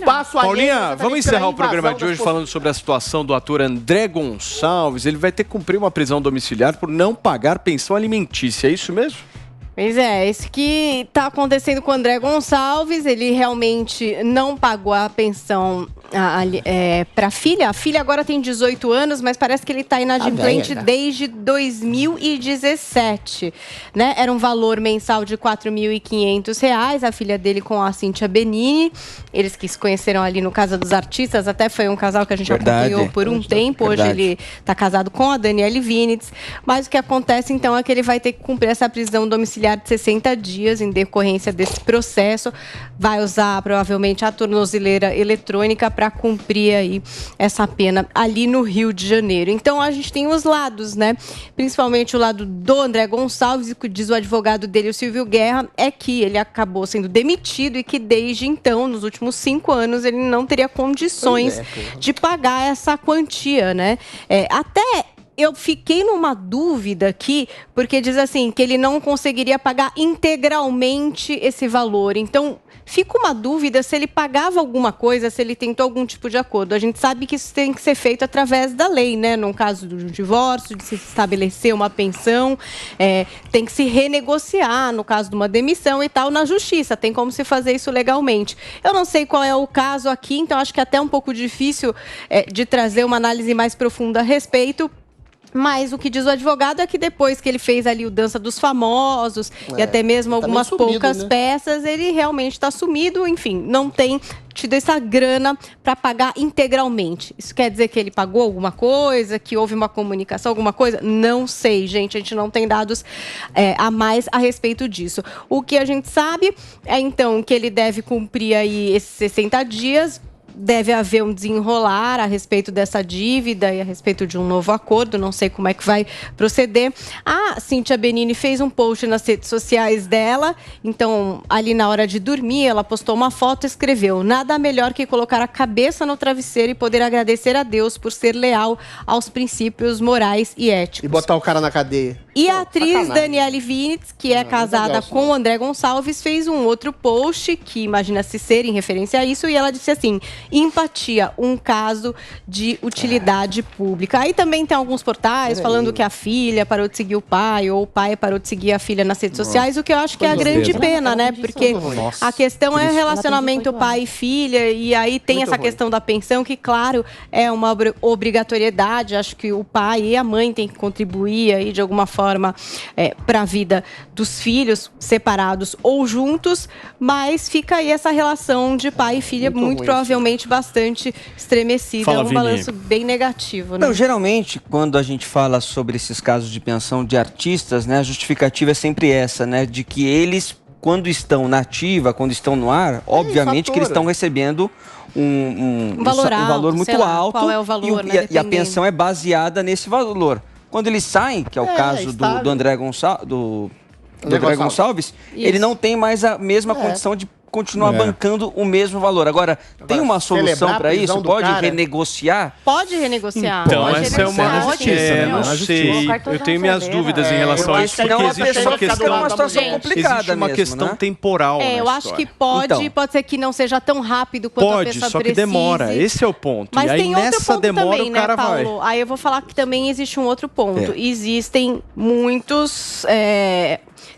espaço alheio. Paulinha, vamos encerrar o programa de hoje falando sobre a situação do ator André Gonçalves. Ele vai ter que cumprir uma prisão domiciliar por não pagar pensão alimentícia, é isso mesmo? Pois é, isso que está acontecendo com o André Gonçalves. Ele realmente não pagou a pensão para a filha. A filha agora tem 18 anos, mas parece que ele está inadimplente desde 2017. Né? Era um valor mensal de R$ 4.500. A filha dele com a Cíntia Benini. Eles que se conheceram ali no Casa dos Artistas. Até foi um casal que a gente acompanhou por um tempo. Hoje ele está casado com a Daniele Vinitz. Mas o que acontece, então, é que ele vai ter que cumprir essa prisão domiciliar de 60 dias em decorrência desse processo. Vai usar, provavelmente, a tornozeleira eletrônica para cumprir aí essa pena ali no Rio de Janeiro. Então, a gente tem os lados, né? Principalmente o lado do André Gonçalves, e o que diz o advogado dele, o Silvio Guerra, é que ele acabou sendo demitido e que desde então, nos últimos 5 anos, ele não teria condições de pagar essa quantia, né? Até eu fiquei numa dúvida aqui, porque diz assim, que ele não conseguiria pagar integralmente esse valor. Então, fica uma dúvida se ele pagava alguma coisa, se ele tentou algum tipo de acordo. A gente sabe que isso tem que ser feito através da lei, né? No caso do divórcio, de se estabelecer uma pensão, tem que se renegociar, no caso de uma demissão e tal, na justiça. Tem como se fazer isso legalmente. Eu não sei qual é o caso aqui, então acho que é até um pouco difícil de trazer uma análise mais profunda a respeito. Mas o que diz o advogado é que depois que ele fez ali o Dança dos Famosos e até mesmo algumas poucas peças, ele realmente está sumido, enfim, não tem tido essa grana para pagar integralmente. Isso quer dizer que ele pagou alguma coisa, que houve uma comunicação, alguma coisa? Não sei, gente, a gente não tem dados a mais a respeito disso. O que a gente sabe é, então, que ele deve cumprir aí esses 60 dias, deve haver um desenrolar a respeito dessa dívida e a respeito de um novo acordo, não sei como é que vai proceder. A Cíntia Benini fez um post nas redes sociais dela, então ali na hora de dormir ela postou uma foto e escreveu: nada melhor que colocar a cabeça no travesseiro e poder agradecer a Deus por ser leal aos princípios morais e éticos. E botar o cara na cadeia. E a atriz Daniele Vinitz, que é casada com o André Gonçalves, fez um outro post que imagina-se ser em referência a isso, e ela disse assim: empatia, um caso de utilidade pública. Aí também tem alguns portais falando que a filha parou de seguir o pai, ou o pai parou de seguir a filha nas redes sociais, o que eu acho que é a grande pena, né? Porque a questão é relacionamento pai e filha, e aí tem essa questão da pensão, que, claro, é uma obrigatoriedade. Acho que o pai e a mãe têm que contribuir aí de alguma forma para a vida dos filhos, separados ou juntos, mas fica aí essa relação de pai e filha muito provavelmente bastante estremecida. Fala, é um balanço bem negativo, né? Não, geralmente, quando a gente fala sobre esses casos de pensão de artistas, né, a justificativa é sempre essa, né, de que eles, quando estão na ativa, quando estão no ar, obviamente que eles estão recebendo um valor muito alto, qual é o valor, e a pensão é baseada nesse valor. Quando eles saem, que é o caso do André Gonçalves, ele não tem mais a mesma condição de continuar bancando o mesmo valor. Agora, tem uma solução para isso? Pode renegociar? Pode renegociar. Então, pode essa é uma justiça, não sei. Eu tenho minhas dúvidas em relação a isso, porque existe uma questão, existe uma questão temporal. Eu acho que pode ser que não seja tão rápido quanto a pessoa precisa. Pode, só que demora. Esse é o ponto. Mas e aí, tem outro nessa ponto demora, também, o cara né, Paulo? vai. Aí eu vou falar que também existe um outro ponto. Existem muitos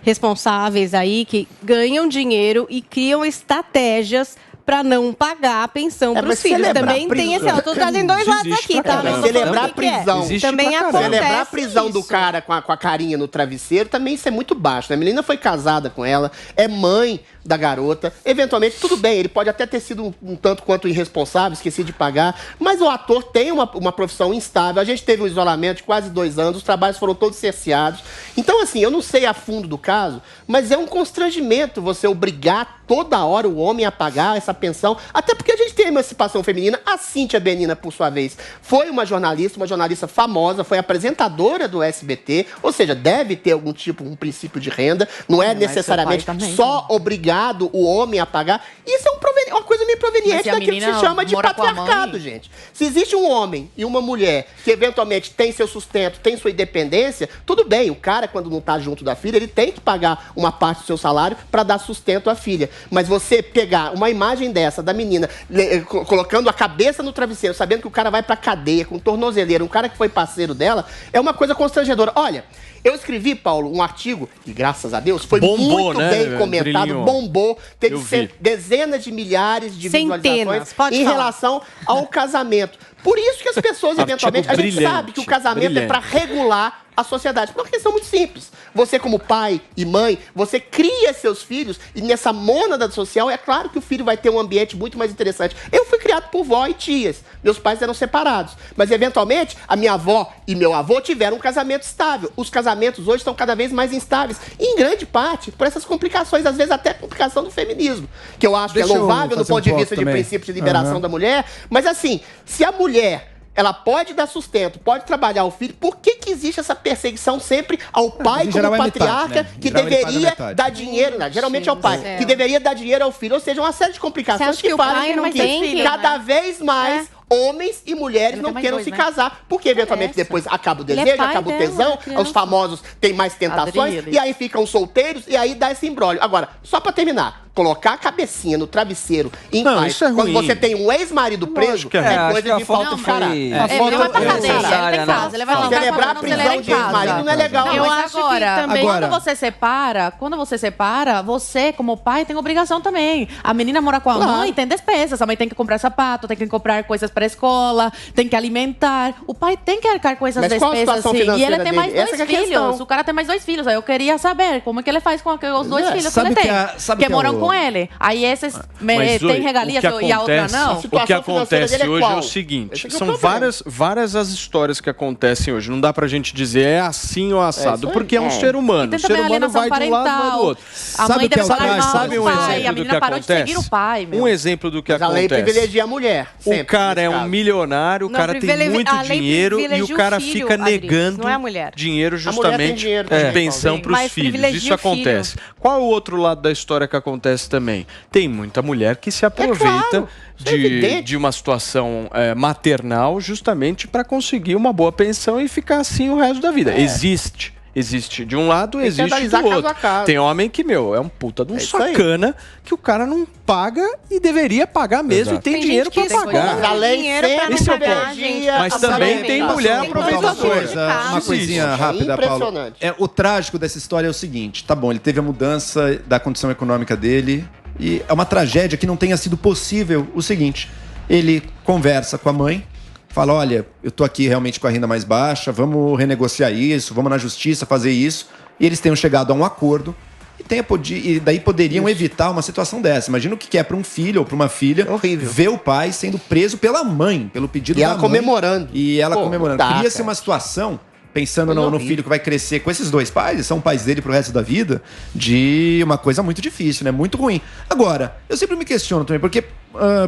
responsáveis aí que ganham dinheiro e criam estratégias para não pagar a pensão para os filhos. Também tem esse... Eu estou trazendo dois lados aqui, tá? Celebrar a prisão. Também acontece. Celebrar a prisão do cara com a carinha no travesseiro também, isso é muito baixo, né? A menina foi casada com ela, é mãe da garota. Eventualmente, tudo bem, ele pode até ter sido um tanto quanto irresponsável, esqueci de pagar, mas o ator tem uma profissão instável. A gente teve um isolamento de quase 2 anos, os trabalhos foram todos cerceados. Então, assim, eu não sei a fundo do caso, mas é um constrangimento você obrigar toda hora o homem a pagar essa pensão, até porque a gente tem a emancipação feminina. A Cíntia Benini, por sua vez, foi uma jornalista famosa, foi apresentadora do SBT, ou seja, deve ter algum tipo, um princípio de renda, não é necessariamente só obrigado o homem a pagar. Isso é uma coisa resumo proveniente daquilo que se chama de patriarcado, gente. Se existe um homem e uma mulher que eventualmente tem seu sustento, tem sua independência, tudo bem, o cara, quando não tá junto da filha, ele tem que pagar uma parte do seu salário para dar sustento à filha. Mas você pegar uma imagem dessa, da menina, colocando a cabeça no travesseiro, sabendo que o cara vai pra cadeia com tornozeleira, um cara que foi parceiro dela, é uma coisa constrangedora. Olha, eu escrevi, Paulo, um artigo, e graças a Deus, foi muito bem comentado, bombou, teve dezenas de milhares de visualizações em relação ao casamento. Por isso que as pessoas, eventualmente, a gente sabe que o casamento é para regular a sociedade. Por uma questão muito simples. Você, como pai e mãe, você cria seus filhos e nessa mônada social, é claro que o filho vai ter um ambiente muito mais interessante. Eu fui criado por vó e tias. Meus pais eram separados. Mas, eventualmente, a minha avó e meu avô tiveram um casamento estável. Os casamentos hoje estão cada vez mais instáveis. E, em grande parte, por essas complicações, às vezes até complicação do feminismo, que eu acho que é louvável do ponto de vista de princípio de liberação da mulher. Mas, assim, se a mulher ela pode dar sustento, pode trabalhar o filho, por que existe essa perseguição sempre ao pai como patriarca, que deveria dar dinheiro, geralmente é o pai, que deveria dar dinheiro ao filho, ou seja, uma série de complicações que fazem com que cada vez mais homens e mulheres não queiram se casar, porque eventualmente depois acaba o desejo, acaba o tesão, os famosos têm mais tentações, e aí ficam solteiros, e aí dá esse imbróglio. Agora, só pra terminar, colocar a cabecinha no travesseiro em paz, quando você tem um ex-marido preso, é coisa de falta de caráter. Celebrar a prisão de ex-marido não é legal. Eu acho que também, quando você separa, você, como pai, tem obrigação também. A menina mora com a mãe, tem despesas. A mãe tem que comprar sapato, tem que comprar coisas para a escola, tem que alimentar. O pai tem que arcar com essas despesas, sim. E ele tem mais 2 filhos. O cara tem mais 2 filhos. Aí eu queria saber como é que ele faz com os 2 filhos que ele tem. Que moram com ele. Aí esses tem regalias e a outra não. O que acontece hoje é o seguinte, são várias as histórias que acontecem hoje. Não dá pra gente dizer é assim ou assado, porque é um ser humano. O ser humano vai de um lado e vai do outro. A mãe deve falar sabe um exemplo do que acontece? Um exemplo do que acontece. A lei privilegia a mulher. O cara é um milionário, o cara tem muito dinheiro e o cara fica negando dinheiro justamente de pensão pros filhos. Isso acontece. Qual é o outro lado da história que acontece também? Tem muita mulher que se aproveita de uma situação maternal justamente para conseguir uma boa pensão e ficar assim o resto da vida. Existe de um lado, existe do outro. Tem homem que, é um puta de um sacana que o cara não paga e deveria pagar mesmo. Exato. E tem dinheiro para pagar. A lei esse é o ponto. Mas também tem mulher aproveitadora. Uma coisinha rápida, Paulo. O trágico dessa história é o seguinte. Tá bom, ele teve a mudança da condição econômica dele e é uma tragédia que não tenha sido possível o seguinte. Ele conversa com a mãe, fala, olha, eu tô aqui realmente com a renda mais baixa, vamos renegociar isso, vamos na justiça fazer isso. E eles tenham chegado a um acordo e daí poderiam evitar uma situação dessa. Imagina o que é para um filho ou para uma filha ver o pai sendo preso pela mãe, pelo pedido da mãe. E ela comemorando. Cria-se uma situação, pensando no filho que vai crescer com esses 2 pais, são pais dele pro resto da vida, de uma coisa muito difícil, né? Muito ruim. Agora, eu sempre me questiono também, porque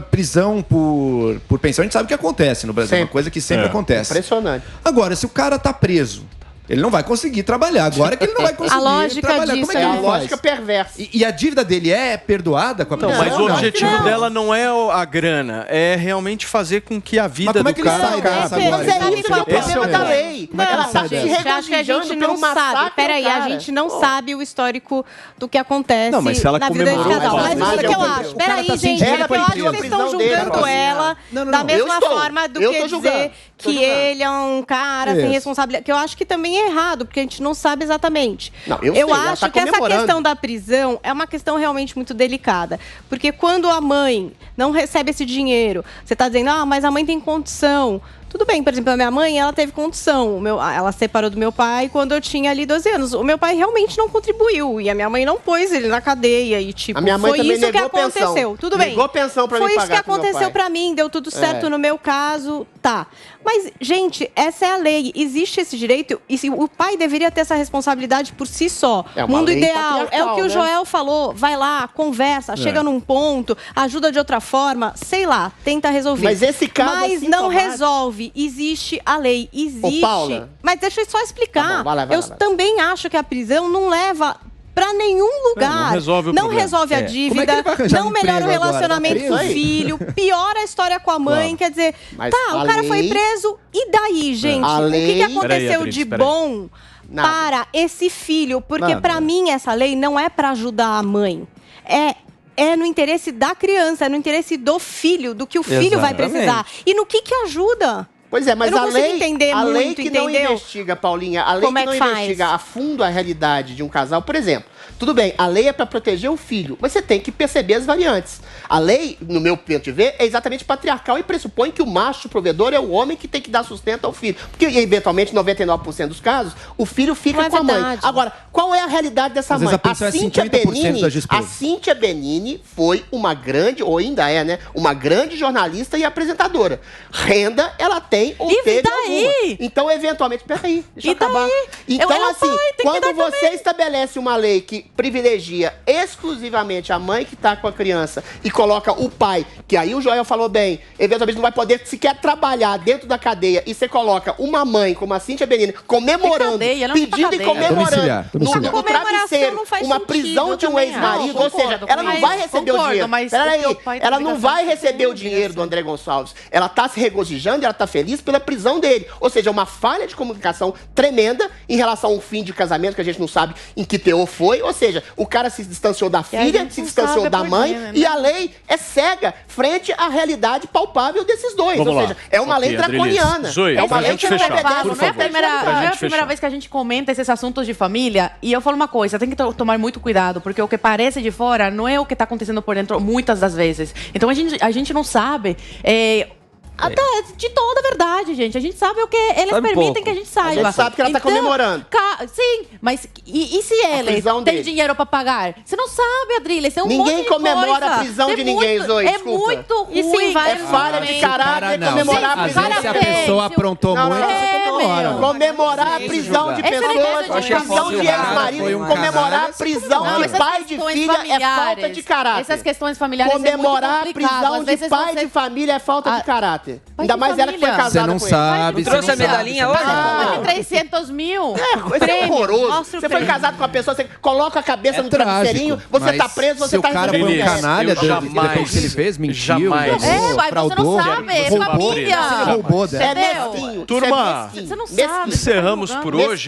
prisão por pensão, a gente sabe o que acontece no Brasil, é uma coisa que sempre acontece. Impressionante. Agora, se o cara tá preso, ele não vai conseguir trabalhar. Agora que ele não vai conseguir trabalhar. Disso como é que ele lógica perversa. E a dívida dele é perdoada com a prisão? Mas o objetivo dela não é a grana, é realmente fazer com que a vida do cara acabe. Mas é isso que é o problema da lei. Ela tá se regozijando pelo massacre. Peraí, a gente não sabe o histórico do que acontece na vida desse casal. Mas o que eu acho? Peraí, gente, eu acho que vocês estão julgando ela da mesma forma do que dizer que ele é um cara sem responsabilidade. Que eu acho que também é errado, porque a gente não sabe exatamente. Eu acho que essa questão da prisão é uma questão realmente muito delicada. Porque quando a mãe não recebe esse dinheiro, você está dizendo, mas a mãe tem condição. Tudo bem, por exemplo, a minha mãe, ela teve condição. Ela separou do meu pai quando eu tinha ali 12 anos. O meu pai realmente não contribuiu. E a minha mãe não pôs ele na cadeia. E, tipo, a minha mãe foi isso que aconteceu. Pensão. Tudo bem. Negou pensão pra foi mim isso que aconteceu pra mim. Deu tudo certo no meu caso. Tá. Mas, gente, essa é a lei. Existe esse direito. E o pai deveria ter essa responsabilidade por si só. Mundo ideal. É o que o Joel falou. Vai lá, conversa, chega num ponto, ajuda de outra forma. Sei lá, tenta resolver. Mas esse caso Mas assim, não resolve. Existe a lei, existe. Ô, Paula. Mas deixa eu só explicar. Tá bom, vai lá. Também acho que a prisão não leva pra nenhum lugar. Não resolve a dívida, não melhora o relacionamento com o filho, piora a história com a mãe. Quer dizer, o cara foi preso, e daí, gente? O que aconteceu de bom para esse filho? Porque pra mim essa lei não é pra ajudar a mãe. É no interesse da criança, é no interesse do filho, do que o filho vai precisar. E no que ajuda? Pois é, mas a lei que não investiga, Paulinha, a lei que não investiga a fundo a realidade de um casal, por exemplo, tudo bem, a lei é para proteger o filho, mas você tem que perceber as variantes. A lei, no meu ponto de ver, é exatamente patriarcal e pressupõe que o macho provedor é o homem que tem que dar sustento ao filho. Porque, eventualmente, 99% dos casos, o filho fica com a mãe. Agora, qual é a realidade dessa mãe? A Cíntia Benini foi uma grande, ou ainda é, né? Uma grande jornalista e apresentadora. Renda, ela tem ou teve alguma. Então, eventualmente, peraí, deixa eu acabar. Então, assim, quando você estabelece uma lei que privilegia exclusivamente a mãe que está com a criança e coloca o pai, que aí o Joel falou bem, eventualmente não vai poder sequer trabalhar dentro da cadeia, e você coloca uma mãe como a Cíntia Benini comemorando, pedindo e comemorando no travesseiro uma prisão de um ex-marido, ou seja, ela não vai receber o dinheiro. Ela não vai receber o dinheiro do André Gonçalves. Ela está se regozijando, ela está feliz pela prisão dele. Ou seja, uma falha de comunicação tremenda em relação a um fim de casamento que a gente não sabe em que teor foi. Ou seja, o cara se distanciou da filha, se distanciou da mãe, e a lei é cega frente à realidade palpável desses dois. Ou seja, é uma lei draconiana. É uma lei que não obedece. Não é a primeira vez que a gente comenta esses assuntos de família. E eu falo uma coisa, tem que tomar muito cuidado, porque o que parece de fora não é o que está acontecendo por dentro muitas das vezes. Então a gente não sabe... Até de toda a verdade, gente. A gente sabe o que eles permitem que a gente saiba. A gente sabe que ela está comemorando. Sim, mas e se ele tem dinheiro para pagar? Você não sabe, Adrilha. Isso é um ninguém comemora a prisão de ninguém, Zoe. É muito ruim. É falha de caráter comemorar a prisão. Se a pessoa aprontou muito, você comemora. Comemorar a prisão de pessoas, prisão de ex-marido, comemorar a prisão de pai de filha é falta de caráter. Essas questões familiares comemorar a prisão de pai de família é falta de caráter. Ainda mais ela que foi casada com ele. Você não sabe. Trouxe a medalhinha hoje? 300 mil. É horroroso. Você foi casado com uma pessoa, você coloca a cabeça no travesseirinho, você tá preso, você tá recebendo. Se o cara foi um canalha depois que ele fez, mentiu, fraudou, você não sabe, é família. Roubou dela. É mesquinho. Turma, encerramos por hoje.